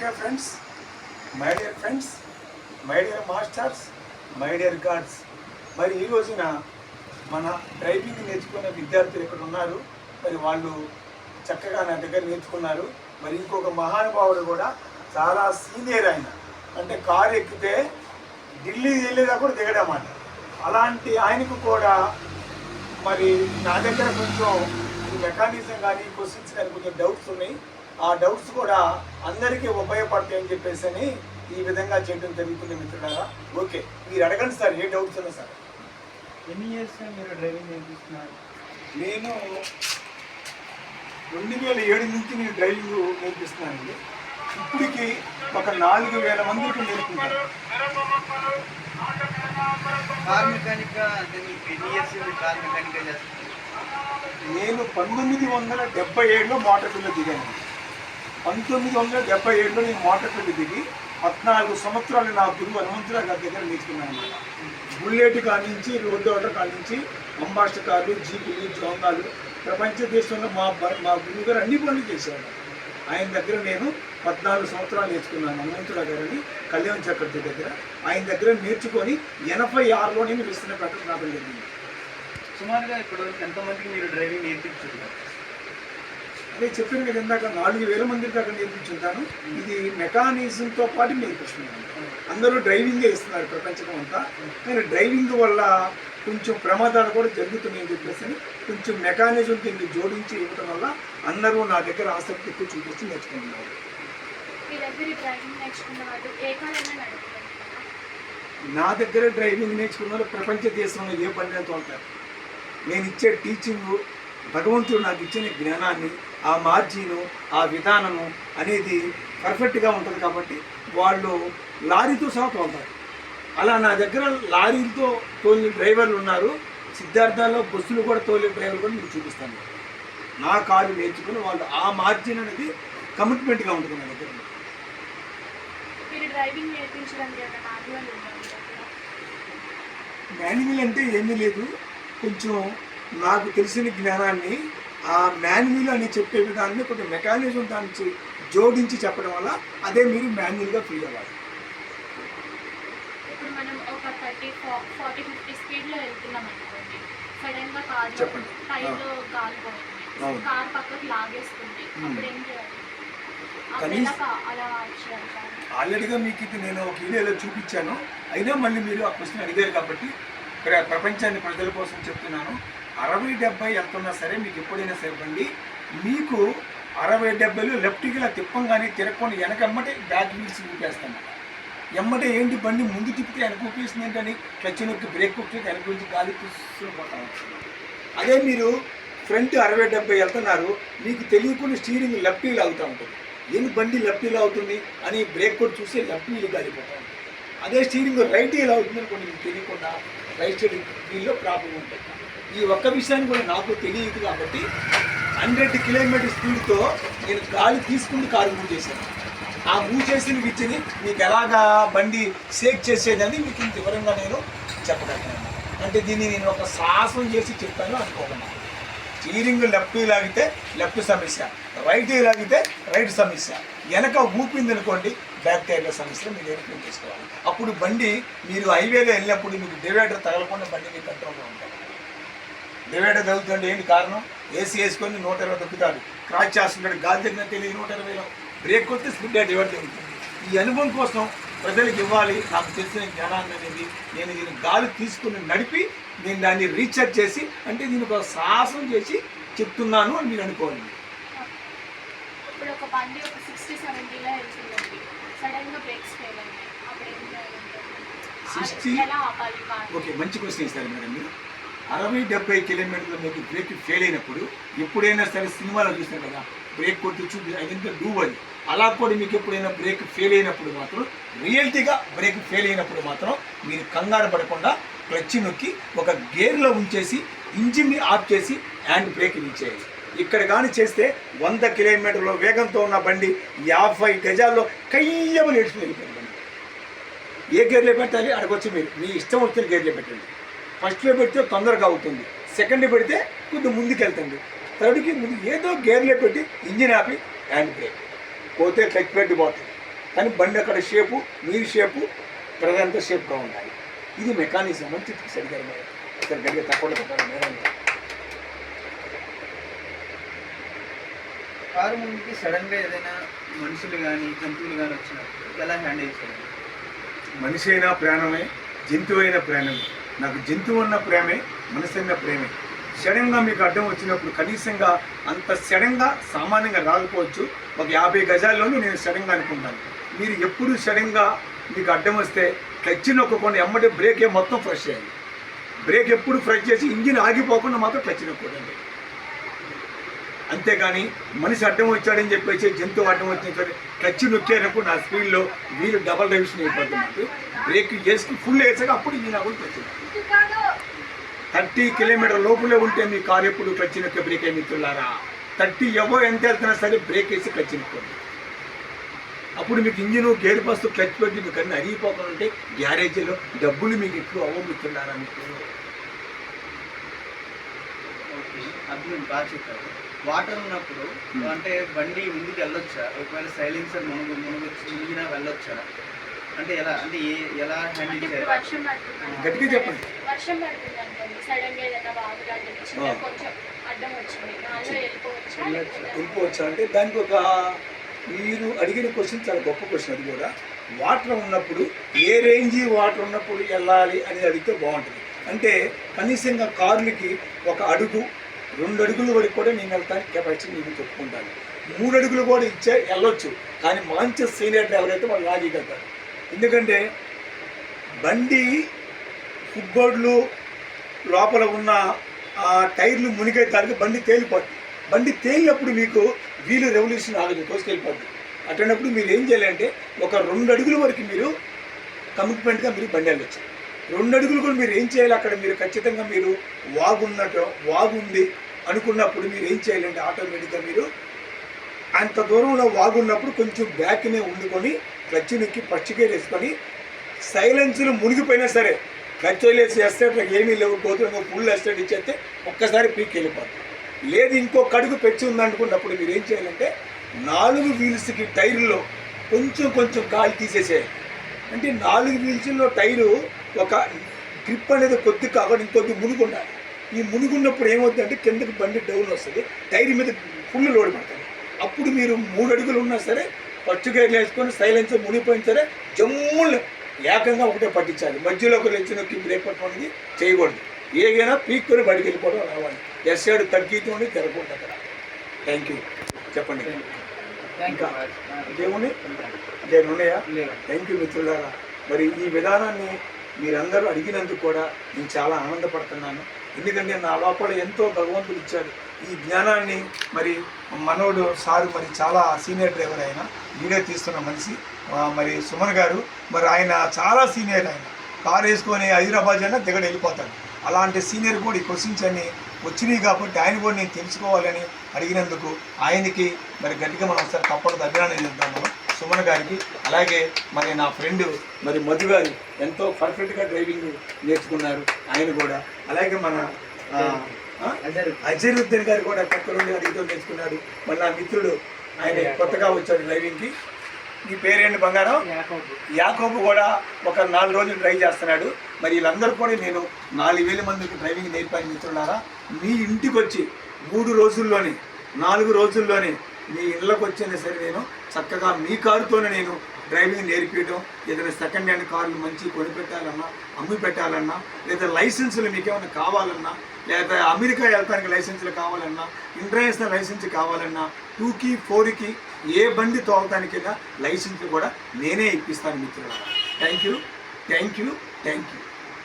Okay friends, my dear friends, my dear masters, my dear God's. మరి ఈ రోజున మన డ్రైవింగ్ నేర్చుకునే విద్యార్థులు ఇక్కడ ఉన్నారు. మరి వాళ్ళు చక్కగా నా దగ్గర నేర్చుకున్నారు. మరి ఇంకొక మహానుభావుడు కూడా చాలా సీనియర్ ఆయన, అంటే కారు ఎక్కితే ఢిల్లీ వెళ్ళేదా కూడా దిగడమాట. అలాంటి ఆయనకు కూడా మరి నా దగ్గర కొంచెం మెకానిజం కానీ క్వశ్చన్స్ కానీ కొంచెం డౌట్స్ ఉన్నాయి. ఆ డౌట్స్ కూడా అందరికీ ఉపయోగపడతాయని చెప్పేసి ఈ విధంగా చేయడం జరుగుతుంది మిత్రులారా. ఓకే, మీరు అడగండి సార్, ఏ డౌట్స్ ఉన్నా సార్. ఎన్ని ఇయర్స్ మీరు డ్రైవింగ్ నేర్పిస్తున్నారు? నేను 2007 నుంచి నేను డ్రైవింగ్ నేర్పిస్తున్నానండి. ఇప్పటికి ఒక 4000 మందికి నేర్పుతున్నాను. కార్ మెకానిక్గా అంటే మీకు ఎన్ని ఇయర్స్ కార్ మెకానిక్గా చేస్తున్నారు? నేను 1977లో మోటార్ ఫీల్డ్లో దిగాను. 1977లో నేను మోటార్ ఫీల్డ్ దిగి 14 సంవత్సరాలు నా గురువు హనుమంతరావు గారి దగ్గర నేర్చుకున్నాను. బుల్లెట్ కాడి నుంచి, రోడ్ ఆర్డర్ కాడి నుంచి, అంబాస్టర్ కార్లు, జీపులు, జోంగాలు, ప్రపంచ దేశంలో మా గురువు గారు అన్ని పనులు చేసేవాడు. ఆయన దగ్గర నేను 14 సంవత్సరాలు నేర్చుకున్నాను. హనుమంతరావు గారిని కళ్యాణ్ చక్రవర్తి దగ్గర. ఆయన దగ్గర నేర్చుకొని 86లో నేను విస్తృతపట్నం రావడం జరిగింది. సుమారుగా ఇప్పుడు ఎంతమందికి మీరు డ్రైవింగ్ నేర్పించారు? అదే చెప్పాను కదా ఇందాక, 4000 మంది దాకా నేర్పించుంటాను. ఇది మెకానిజంతో పాటు నేర్పిస్తున్నాను. అందరూ డ్రైవింగే ఇస్తున్నారు ప్రపంచం అంతా, కానీ డ్రైవింగ్ వల్ల కొంచెం ప్రమాదాలు కూడా జరుగుతున్నాయని చెప్పేసి కొంచెం మెకానిజం దీన్ని జోడించి ఇవ్వడం వల్ల అందరూ నా దగ్గర ఆసక్తి ఎక్కువ చూపించి నేర్చుకుంటున్నారు. నా దగ్గర డ్రైవింగ్ నేర్చుకున్న వాళ్ళు ప్రపంచ దేశంలో ఏ బండి అంతా ఉంటారు. నేను ఇచ్చే టీచింగు, భగవంతుడు నాకు ఇచ్చిన జ్ఞానాన్ని, ఆ మార్జిను, ఆ విధానము అనేది పర్ఫెక్ట్గా ఉంటుంది. కాబట్టి వాళ్ళు లారీతో సహా తోలుతారు. అలా నా దగ్గర లారీలతో తోలిన డ్రైవర్లు ఉన్నారు. సిద్ధార్థలో బస్సులు కూడా తోలే డ్రైవర్లు కూడా నేను చూపిస్తాను. నా కారు నేర్చుకుని వాళ్ళు ఆ మార్జిన్ అనేది కమిట్మెంట్గా ఉంటుంది నా దగ్గర. మాన్యువల్ అంటే ఏమీ లేదు, కొంచెం నాకు తెలిసిన జ్ఞానాన్ని ఆ మాన్యువల్ అని చెప్పే విధాన్ని కొంచెం మెకానిజం దానికి జోడించి చెప్పడం వల్ల అదే మీరు మాన్యువల్గా ఫీల్ అవ్వాలి. ఇప్పుడు మనం ఒక 30-40-50 స్పీడ్లో వెళ్తున్నాం అనుకోండి, సడన్గా చెప్పండి, టైర్లో గాలి పోయింది, కార్ పక్కకు లాగేస్తుంది, అప్పుడు ఏం చేయాలి? ఆల్రెడీగా మీకు ఇది నేను ఒక వీడియోలో చూపించాను. అయినా మళ్ళీ మీరు ఆ క్వశ్చన్ అడిగారు కాబట్టి ఇక్కడ ప్రపంచాన్ని ప్రజల కోసం చెప్తున్నాను. 60-70 వెళ్తున్నా సరే మీకు ఎప్పుడైనా సరే బండి మీకు 60-70లో లెఫ్ట్కి ఇలా తిప్పంగానే తిరగకుండా వెనకమ్మటే బ్యాక్ వీల్స్ ఊపేస్తాను. ఎమ్మటే ఏంటి బండి ముందు తిప్పితే వెనక ఊపేసింది ఏంటని క్లచ్ నొక్కి బ్రేక్ కొట్టి వెనక నుంచి గాలి తీసుకుపోతాను. అదే మీరు ఫ్రంట్ 60-70 వెళ్తున్నారు, మీకు తెలియకుండా స్టీరింగ్ లెఫ్ట్ వీల్ అవుతూ ఉంటుంది. ఏమి బండి లెఫ్ట్ వీల్ అవుతుంది అని బ్రేక్ కొట్టి చూస్తే లెఫ్ట్ వీల్ గాలిపోతాం. అదే స్టీరింగ్ రైట్ వీల్ అవుతుంది అనుకోండి, మీకు తెలియకుండా రైట్ స్టీరింగ్ వీల్లో ప్రాబ్లం ఉంటుంది. ఈ ఒక్క విషయాన్ని కూడా నాకు తెలియదు కాబట్టి 100 కిలోమీటర్ స్పీడ్తో నేను గాలి తీసుకుని కారు మూవ్ చేశాను. ఆ మూవ్ చేసిన విచ్చిని మీకు ఎలాగా బండి షేక్ చేసేదని మీకు ఇంత వివరంగా నేను చెప్పగలను. అంటే దీన్ని నేను ఒక సాహసం చేసి చెప్పాను అనుకోకుండా. స్టీరింగ్ లెఫ్ట్ లాగితే లెఫ్ట్ సమస్య, రైట్ లాగితే రైట్ సమస్య, వెనక ఊపింది అనుకోండి బ్యాక్ టైర్ల సమస్య మీరు ఎన్నికలు చేసుకోవాలి. అప్పుడు బండి మీరు హైవేలో వెళ్ళినప్పుడు మీకు డివైడర్ తగలకుండా బండి మీకు కంట్రోల్గా ఉంటుంది. డివైడర్ తగులుతుంటే ఏంటి కారణం? ఏసీ వేసుకొని 120 దొక్కుతాడు, క్రాచ్ చేస్తుంటాడు, గాలి తగ్గిన తెలియదు 120లో బ్రేక్ కొడితే స్పీడ్గా డివైడర్ తగ్గుతుంది. ఈ అనుభవం కోసం ప్రజలకు ఇవ్వాలి నాకు తెలిసిన జ్ఞానాన్ని అనేది. నేను దీన్ని గాలి తీసుకుని నడిపి నేను దాన్ని రీఛార్జ్ చేసి, అంటే దీన్ని ఒక సాహసం చేసి చెప్తున్నాను అని మీరు అనుకోవాలి. ఇప్పుడు ఒక బండి ఒక 60-70లో వెళ్తుందండి, సడన్గా బ్రేక్స్ ఫెయిల్ అయినాయి, అప్పుడు ఏం చేయాలి? 60 ఓకే, మంచి క్వశ్చన్ ఇస్తారు మేడం. మీరు 60-70 కిలోమీటర్లు మీకు బ్రేక్ ఫెయిల్ అయినప్పుడు ఎప్పుడైనా సరే సినిమాలో చూస్తారు కదా, బ్రేక్ కొట్టి చూపి అదంతా డూ అని. అలా కూడా మీకు ఎప్పుడైనా బ్రేక్ ఫెయిల్ అయినప్పుడు మాత్రం, రియల్టీగా బ్రేక్ ఫెయిల్ అయినప్పుడు మాత్రం మీరు కంగారు పడకుండా క్లచ్ నొక్కి ఒక గేర్లో ఉంచేసి ఇంజిన్ని ఆఫ్ చేసి హ్యాండ్ బ్రేక్ ఇచ్చేయాలి. ఇక్కడ కానీ చేస్తే 100 కిలోమీటర్ల వేగంతో ఉన్న బండి 50 గజాల్లో కయ్యమని ఏడ్చుకుని వెళ్ళిపోయింది బండి. ఏ గేర్లో పెట్టాలి అడగొచ్చు మీరు, మీ ఇష్టం వచ్చిన గేర్లో పెట్టండి. ఫస్ట్లో పెడితే తొందరగా అవుతుంది, సెకండ్ పెడితే కొంచెం ముందుకు వెళ్తుంది, థర్డ్కి ముందు ఏదో గేర్లో పెట్టి ఇంజిన్ ఆపి హ్యాండ్ బ్రేక్ పోతే క్లచ్ పెట్టి పోతుంది. కానీ బండి అక్కడ షేపు మీరు షేపు ప్రజంతా షేప్గా ఉండాలి. ఇది మెకానిజం మంచి సరిగ్గా గడిగా తప్పకుండా కారు ముందుకి సడన్గా ఏదైనా మనుషులు కానీ జంతువులు కానీ వచ్చినప్పుడు ఎలా హ్యాండిల్ చేయాలి? మనిషి అయినా ప్రాణమే, జంతువు అయినా ప్రాణమే. నాకు జంతువు అన్న ప్రేమే, మనిషి అన్న ప్రేమే. సడన్గా మీకు అడ్డం వచ్చినప్పుడు కనీసంగా అంత సడన్గా సామాన్యంగా రాకపోవచ్చు, ఒక 50 గజాల్లోనూ నేను సడన్గా అనుకుంటాను. మీరు ఎప్పుడు సడన్గా మీకు అడ్డం వస్తే క్లచ్ నొక్కకుండా ఎమ్మటే బ్రేక్ మొత్తం ఫ్రెష్ చేయాలి. బ్రేక్ ఎప్పుడు ఫ్రెష్ చేసి ఇంజిన్ ఆగిపోకుండా మాత్రం క్లచ్ నొక్కకూడదు. అంతేగాని మనిషి అడ్డం వచ్చాడని చెప్పేసి జంతువు అడ్డం వచ్చిన క్లచ్ నొక్కేటప్పుడు నా స్పీడ్లో వీలు డబల్ రివిషన్ అయిపోతుంది. బ్రేక్ వేసుకుని ఫుల్ వేసాక అప్పుడు ఇంజిన్ ఆగులు క్లచ్ 30 కిలోమీటర్ లోపలే ఉంటే మీ కారు ఎప్పుడు క్లచ్ నొక్కే బ్రేక్ అయి మిత్రులారా. 30 ఎంత వెళ్తున్నా సరే బ్రేక్ వేసి క్లచ్ నొక్కండి. అప్పుడు మీకు ఇంజిన్ గేర్ బస్సు క్లచ్ పెట్టి మీకు అన్నీ అరిగిపోకుండా ఉంటే గ్యారేజీలో డబ్బులు మీకు ఎక్కువ అవ్వబుతున్నారా మీకు. ఓకే, అది నేను బాగా చెప్పారు. వాటర్ ఉన్నప్పుడు అంటే బండి ముందుకు వెళ్ళొచ్చా? ఒకవేళ సైలెన్సర్ మునిగినా వెళ్ళొచ్చా? అంటే ఎలా అంటే ఎలా హ్యాండిల్ చేయాలి? వర్షం పడుతుంది, గట్టిగా చెప్పండి. వర్షం పడుతుంది అనుకోండి, సడన్ గా ఏదైనా వాగులాగా కొంచెం అడ్డం వచ్చింది, నాలో వెళ్ళిపోవచ్చా అంటే దానికి ఒక మీరు అడిగిన క్వశ్చన్ చాలా గొప్ప క్వశ్చన్. అది కూడా వాటర్ ఉన్నప్పుడు ఏ రేంజ్ వాటర్ ఉన్నప్పుడు వెళ్ళాలి అనేది అడిగితే బాగుంటుంది. అంటే కనీసంగా కార్లకి 1 అడుగు 2 అడుగుల వరకు కూడా నేను వెళ్తానికి కెపాసిటీ నేను చెప్పుకుంటాను. 3 అడుగులు కూడా వెళ్ళొచ్చు. కానీ మంచి సీనియర్ డ్రైవర్ అయితే వాళ్ళు లాగగలుగుతారు. ఎందుకంటే బండి ఫుట్బోర్డ్లు లోపల ఉన్న టైర్లు మునిగేదానికి బండి తేలిపోద్ది. బండి తేలినప్పుడు మీకు వీలు రెవల్యూషన్ ఆగదు, తోసుకెళ్ళిపోద్ది. అటువంటిప్పుడు మీరు ఏం చేయాలంటే ఒక 2 అడుగుల వరకు మీరు కమిట్మెంట్గా మీరు బండి వెళ్ళొచ్చు. 2 అడుగులు కూడా మీరు ఏం చేయాలి, అక్కడ మీరు ఖచ్చితంగా మీరు వాగు ఉంది అనుకున్నప్పుడు మీరు ఏం చేయాలంటే ఆటోమేటిక్గా మీరు అంత దూరంలో వాగు ఉన్నప్పుడు కొంచెం బ్యాక్నే ఉండుకొని క్లచ్ నొక్కి పచ్చికే వేసుకొని సైలెన్స్లు మునిగిపోయినా సరే క్లచ్ వేసి ఎస్టేట్ ఏమీ లేవు, గోతులు ఫుల్ ఎస్టేట్ ఇచ్చేస్తే ఒక్కసారి పీక్ వెళ్ళిపోతుంది. లేదు ఇంకొక అడుగు పెంచి ఉందనుకున్నప్పుడు మీరు ఏం చేయాలంటే 4 వీల్స్కి టైర్లో కొంచెం గాలి తీసేసేయాలి. అంటే 4 వీల్స్లో టైరు ఒక గ్రిప్ అనేది కొద్ది కాకుండా ఇంకొద్ది మునుగుండాలి. ఈ మునుగున్నప్పుడు ఏమవుతుందంటే కిందకి బండి డౌన్ వస్తుంది, టైర్ మీద ఫుల్ లోడ్ పడుతుంది. అప్పుడు మీరు 3 అడుగులు ఉన్నా సరే ఫస్ట్ గేర్లు వేసుకొని సైలెన్సర్ మునిగిపోయిన సరే జమ్ములు ఏకంగా ఒకటే పట్టించాలి. మధ్యలో ఒక లెచ్చు నొక్కి బ్రేక్ పట్టుకోవడానికి చేయకూడదు. ఏదైనా పీక్కొని బడికి వెళ్ళిపోవడం రావాలి. ఎస్ఐడు తగ్గితోనే తిరగకూడదు అక్కడ. Thank you. చెప్పండి ఇంకా ఇంకేముంది? ఇంకేమైనా ఉన్నాయా? థ్యాంక్ యూ మిత్రులారా. మరి ఈ విధానాన్ని మీరందరూ అడిగినందుకు కూడా నేను చాలా ఆనందపడుతున్నాను. ఎందుకంటే నా లోపల ఎంతో భగవంతుడు ఇచ్చాడు ఈ జ్ఞానాన్ని. మరి మనోడు సారు మరి చాలా సీనియర్ డ్రైవర్, ఆయన వీడియో తీస్తున్న మనిషి మరి సుమన్ గారు. మరి ఆయన చాలా సీనియర్, ఆయన కారు వేసుకొని హైదరాబాద్ అయినా దిగడ వెళ్ళిపోతాడు. అలాంటి సీనియర్ కూడా ఈ క్వశ్చన్స్ అన్నీ వచ్చినాయి కాబట్టి ఆయన కూడా నేను తెలుసుకోవాలని అడిగినందుకు ఆయనకి మరి గట్టిగా మనం ఒకసారి తప్పకుండా అభినందన చేద్దాము సుమన్ గారికి. అలాగే మరి నా ఫ్రెండ్ మరి మధు గారు ఎంతో పర్ఫెక్ట్గా డ్రైవింగ్ నేర్చుకున్నారు ఆయన కూడా. అలాగే మన అజరుద్దీన్ గారు కూడా కొత్త నుండి అడిగితో నేర్చుకున్నాడు. మరి నా మిత్రుడు ఆయన కొత్తగా వచ్చాడు డ్రైవింగ్కి. నీ పేరేంటి బంగారం? యాకోబు కూడా ఒక 4 రోజులు డ్రైవ్ చేస్తున్నాడు. మరి వీళ్ళందరూ కూడా నేను 4000 మందికి డ్రైవింగ్ నేర్పాను మిత్రులారా. మీ ఇంటికి వచ్చి 3 రోజుల్లోనే 4 రోజుల్లోనే మీ ఇళ్ళకి వచ్చినా సరే నేను చక్కగా మీ కారుతోనే నేను డ్రైవింగ్ నేర్పించడం. ఏదైనా సెకండ్ హ్యాండ్ కార్లు మంచి కొనిపెట్టాలన్నా, అమ్మి పెట్టాలన్నా, లేదా లైసెన్సులు మీకు ఏమైనా కావాలన్నా, లేదా అమెరికా వెళ్తానికి లైసెన్సులు కావాలన్నా, ఇంటర్నేషనల్ లైసెన్స్ కావాలన్నా, 2కి 4కి ఏ బండి తోలటానికైనా లైసెన్స్ కూడా నేనే ఇప్పిస్తాను మిత్రులారా. Thank you.